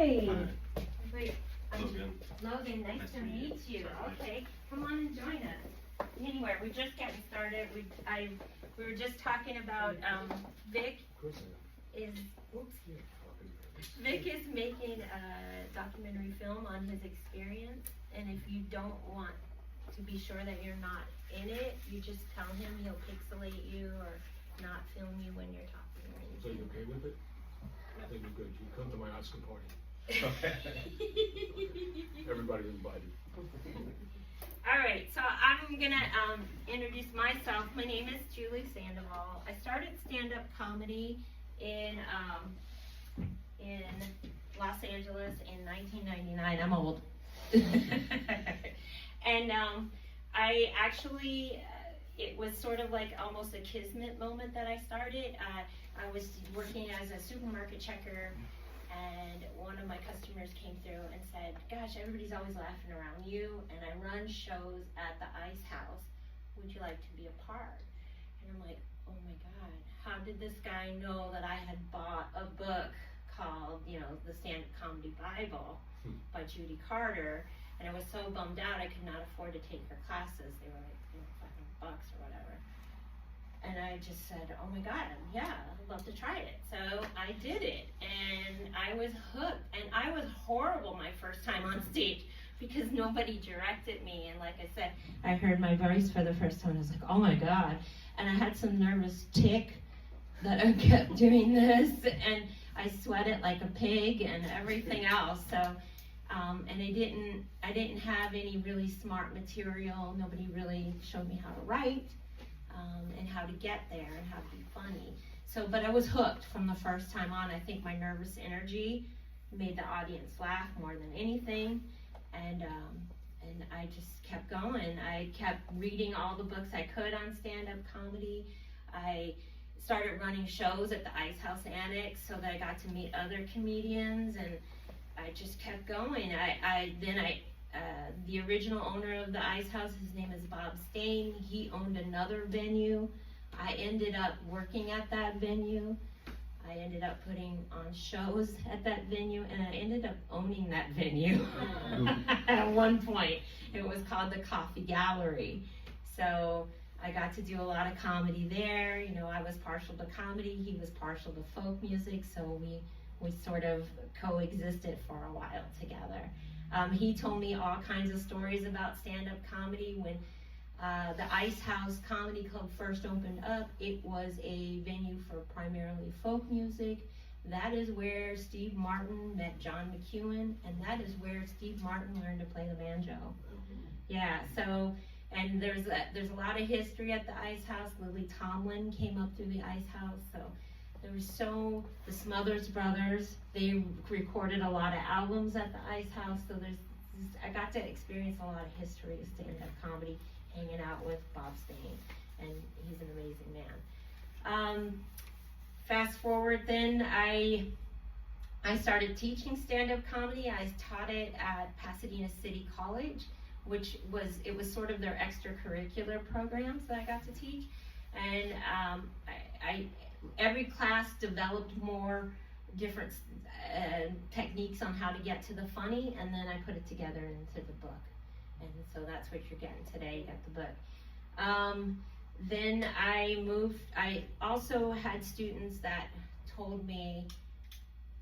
Hi. Wait, Logan. Logan, nice to meet you. Okay, come on and join us. Anyway, we're just getting started. We were just talking about Vic is making a documentary film on his experience, and if you don't want to be sure that you're not in it, you just tell him. He'll pixelate you or not film you when you're talking or anything. So you okay with it? I think you're good. You come to my Oscar party. Everybody's invited. All right, so I'm gonna introduce myself. My name is Julie Sandoval. I started stand-up comedy in Los Angeles in 1999. I'm old. And I actually, it was sort of like almost a kismet moment that I started. I was working as a supermarket checker, and one of my customers came through and said, gosh, everybody's always laughing around you, and I run shows at the Ice House. Would you like to be a part? And I'm like, oh my God, how did this guy know that I had bought a book called, The Stand-Up Comedy Bible by Judy Carter? And I was so bummed out I could not afford to take her classes. They were like, $500 or whatever. And I just said, oh my God, yeah, I'd love to try it. So I did it, and I was hooked. And I was horrible my first time on stage because nobody directed me. And like I said, I heard my voice for the first time. I was like, oh my God. And I had some nervous tick that I kept doing this, and I sweated like a pig and everything else. So, and I didn't have any really smart material. Nobody really showed me how to write. And how to get there and how to be funny. So, but I was hooked from the first time on. I think my nervous energy made the audience laugh more than anything, and I just kept going. I kept reading all the books I could on stand-up comedy. I started running shows at the Ice House Annex so that I got to meet other comedians, and I just kept going. The original owner of the Ice House, his name is Bob Stain. He owned another venue. I ended up working at that venue. I ended up putting on shows at that venue, and I ended up owning that venue at one point. It was called the Coffee Gallery. So I got to do a lot of comedy there. I was partial to comedy. He was partial to folk music. So we sort of coexisted for a while together. He told me all kinds of stories about stand-up comedy. When the Ice House Comedy Club first opened up, it was a venue for primarily folk music. That is where Steve Martin met John McEwen, and that is where Steve Martin learned to play the banjo. Yeah, so, and there's a lot of history at the Ice House. Lily Tomlin came up through the Ice House, so there was the Smothers Brothers, they recorded a lot of albums at the Ice House, so I got to experience a lot of history of stand-up comedy, hanging out with Bob Stain, and he's an amazing man. Fast forward then, I started teaching stand-up comedy. I taught it at Pasadena City College, which was sort of their extracurricular programs that I got to teach, and every class developed more different techniques on how to get to the funny, and then I put it together into the book. And so that's what you're getting today. You got the book. Then I also had students that told me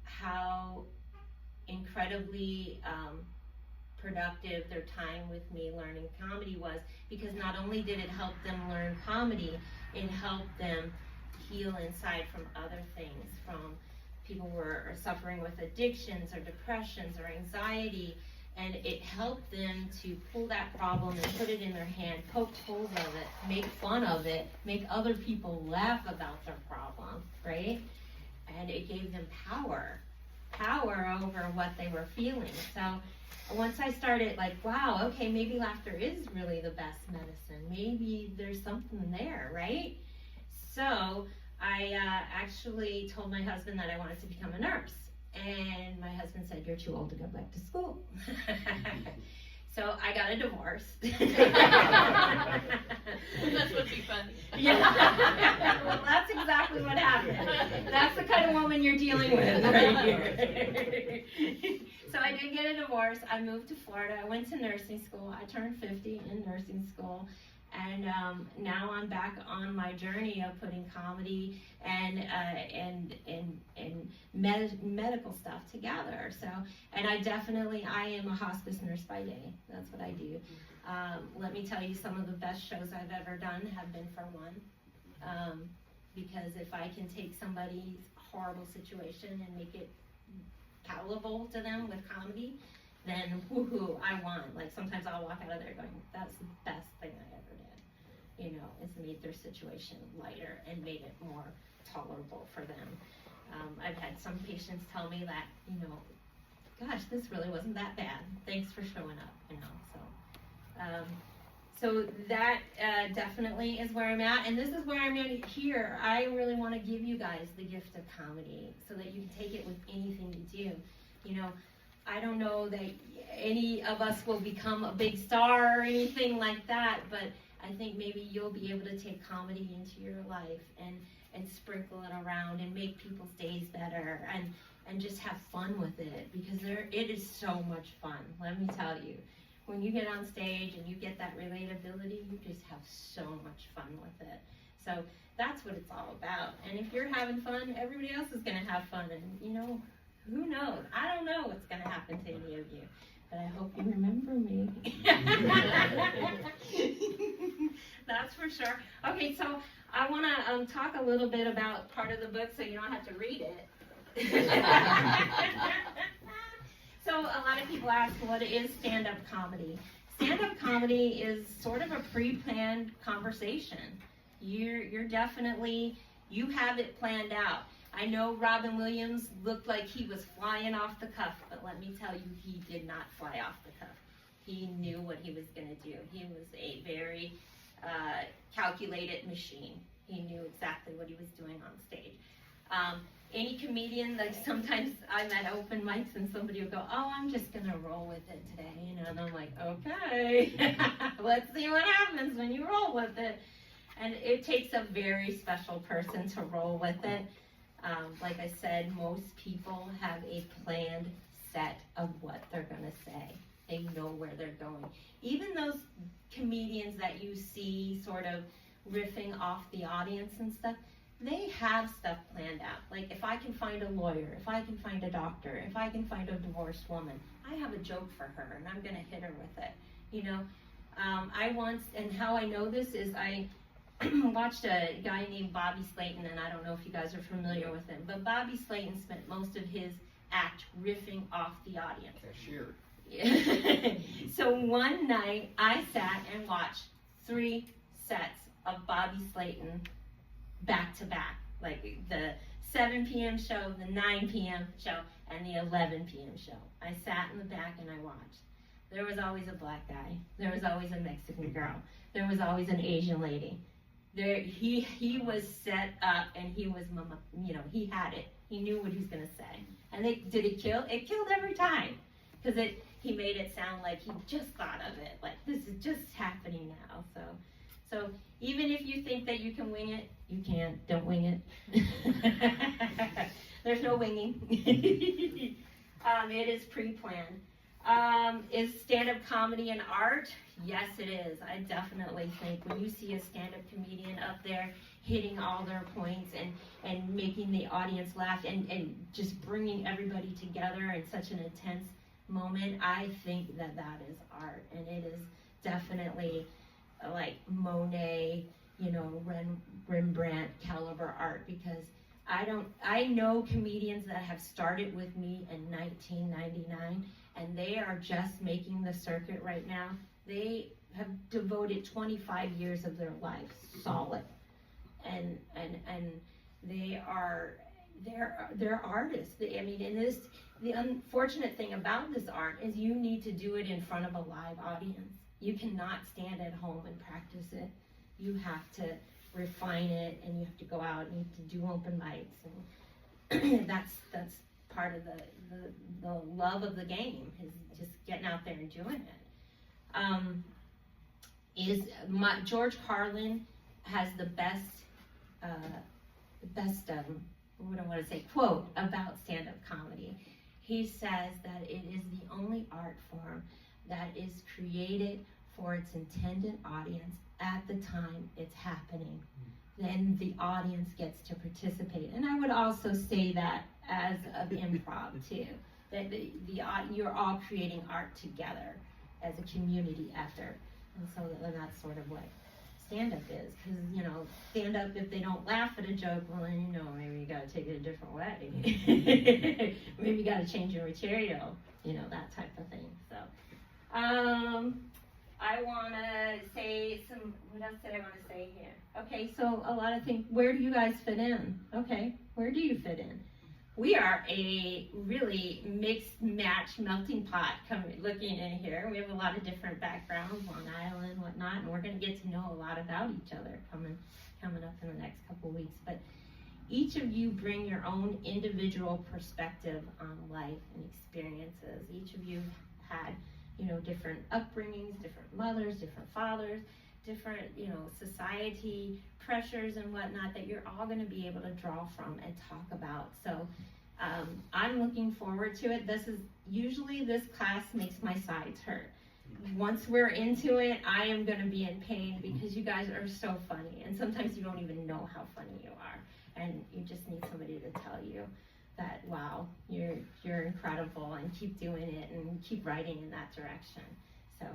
how incredibly productive their time with me learning comedy was, because not only did it help them learn comedy, it helped them heal inside from other things, from people who are suffering with addictions or depressions or anxiety, and it helped them to pull that problem and put it in their hand, poke holes of it, make fun of it, make other people laugh about their problem, right? And it gave them power over what they were feeling. So once I started wow, okay, maybe laughter is really the best medicine. Maybe there's something there, right? So I actually told my husband that I wanted to become a nurse. And my husband said, you're too old to go back to school. So I got a divorce. That's what'd be funny. Yeah. Well, that's exactly what happened. That's the kind of woman you're dealing with right here. get a divorce. I moved to Florida. I went to nursing school. I turned 50 in nursing school. And now I'm back on my journey of putting comedy and medical stuff together. So, and I am a hospice nurse by day. That's what I do. Let me tell you, some of the best shows I've ever done have been for one. Because if I can take somebody's horrible situation and make it palatable to them with comedy, then woohoo, I won. Like sometimes I'll walk out of there going, that's the best thing I ever did. You know, it's made their situation lighter and made it more tolerable for them. I've had some patients tell me that, you know, gosh, this really wasn't that bad. Thanks for showing up, you know, so. So that definitely is where I'm at, and this is where I'm at here. I really want to give you guys the gift of comedy so that you can take it with anything you do. You know, I don't know that any of us will become a big star or anything like that, but I think maybe you'll be able to take comedy into your life and sprinkle it around and make people's days better and just have fun with it, because it is so much fun, let me tell you. When you get on stage and you get that relatability, you just have so much fun with it. So that's what it's all about. And if you're having fun, everybody else is going to have fun. And, you know, who knows? I don't know what's going to happen to any of you. But I hope you remember me. That's for sure. Okay, so I want to talk a little bit about part of the book so you don't have to read it. So a lot of people ask, what is stand-up comedy? Stand-up comedy is sort of a pre-planned conversation. You're definitely, you have it planned out. I know Robin Williams looked like he was flying off the cuff, but let me tell you, he did not fly off the cuff. He knew what he was going to do. He was a very calculated machine. He knew exactly what he was doing on stage. Any comedian, like sometimes I'm at open mics and somebody will go, oh, I'm just going to roll with it today, you know, and I'm like, okay, let's see what happens when you roll with it. And it takes a very special person to roll with it. Like I said, most people have a planned set of what they're going to say. They know where they're going. Even those comedians that you see sort of riffing off the audience and stuff, they have stuff planned out. Like if I can find a lawyer, if I can find a doctor, if I can find a divorced woman, I have a joke for her and I'm gonna hit her with it. You know, I once, and how I know this is I watched a guy named Bobby Slayton, and I don't know if you guys are familiar with him, but Bobby Slayton spent most of his act riffing off the audience. Cashier. So one night I sat and watched 3 sets of Bobby Slayton back to back, like the 7 p.m. show, the 9 p.m. show, and the 11 p.m. show. I sat in the back and I watched. There was always a black guy. There was always a Mexican girl. There was always an Asian lady. He was set up, and he was, you know, he had it. He knew what he was gonna say. And did it kill? It killed every time, because he made it sound like he just thought of it, like this is just happening now. So even if you think that you can wing it, you can't. Don't wing it. There's no winging. It is pre-planned. Is stand-up comedy an art? Yes, it is. I definitely think when you see a stand-up comedian up there hitting all their points and making the audience laugh and just bringing everybody together in such an intense moment, I think that is art. And it is definitely like Monet, you know, Rembrandt caliber art, because I know comedians that have started with me in 1999, and they are just making the circuit right now. They have devoted 25 years of their life solid, and they're artists. I mean, and the unfortunate thing about this art is you need to do it in front of a live audience. You cannot stand at home and practice it. You have to refine it, and you have to go out and you have to do open mics, and that's part of the love of the game, is just getting out there and doing it. George Carlin has the best what do I want to say, quote about stand-up comedy. he says that it is the only art form that is created for its intended audience at the time it's happening. Then the audience gets to participate. And I would also say that as of improv too, that you're all creating art together as a community effort. And so that's sort of what stand-up is, because, you know, stand-up, if they don't laugh at a joke, well, then, you know, maybe you gotta take it a different way. Maybe you gotta change your material, you know, that type of thing. So, I wanna say what else did I wanna say here? Okay, so a lot of things, where do you guys fit in? Okay, where do you fit in? We are a really mixed match melting pot looking in here. We have a lot of different backgrounds, Long Island, whatnot, and we're gonna get to know a lot about each other coming up in the next couple weeks. But each of you bring your own individual perspective on life and experiences. Each of you had, you know, different upbringings, different mothers, different fathers, different, you know, society pressures and whatnot that you're all going to be able to draw from and talk about. So I'm looking forward to it. This class makes my sides hurt. Once we're into it, I am going to be in pain because you guys are so funny, and sometimes you don't even know how funny you are, and you just need somebody to tell you that, wow, you're incredible, and keep doing it and keep writing in that direction. So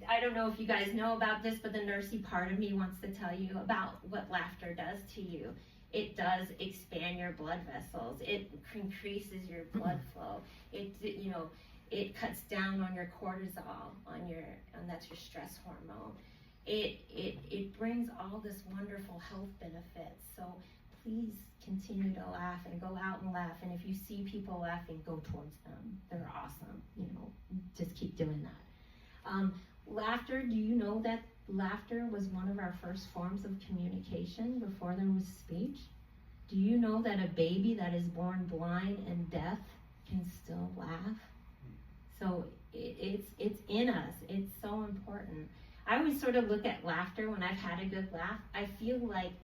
I don't know if you guys know about this, but the nursey part of me wants to tell you about what laughter does to you. It does expand your blood vessels. It increases your blood flow. It cuts down on your cortisol, and that's your stress hormone. It brings all this wonderful health benefits. So please continue to laugh and go out and laugh. And if you see people laughing, go towards them. They're awesome. You know, just keep doing that. Laughter, do you know that laughter was one of our first forms of communication before there was speech? Do you know that a baby that is born blind and deaf can still laugh? So it's in us. It's so important. I always sort of look at laughter when I've had a good laugh. I feel like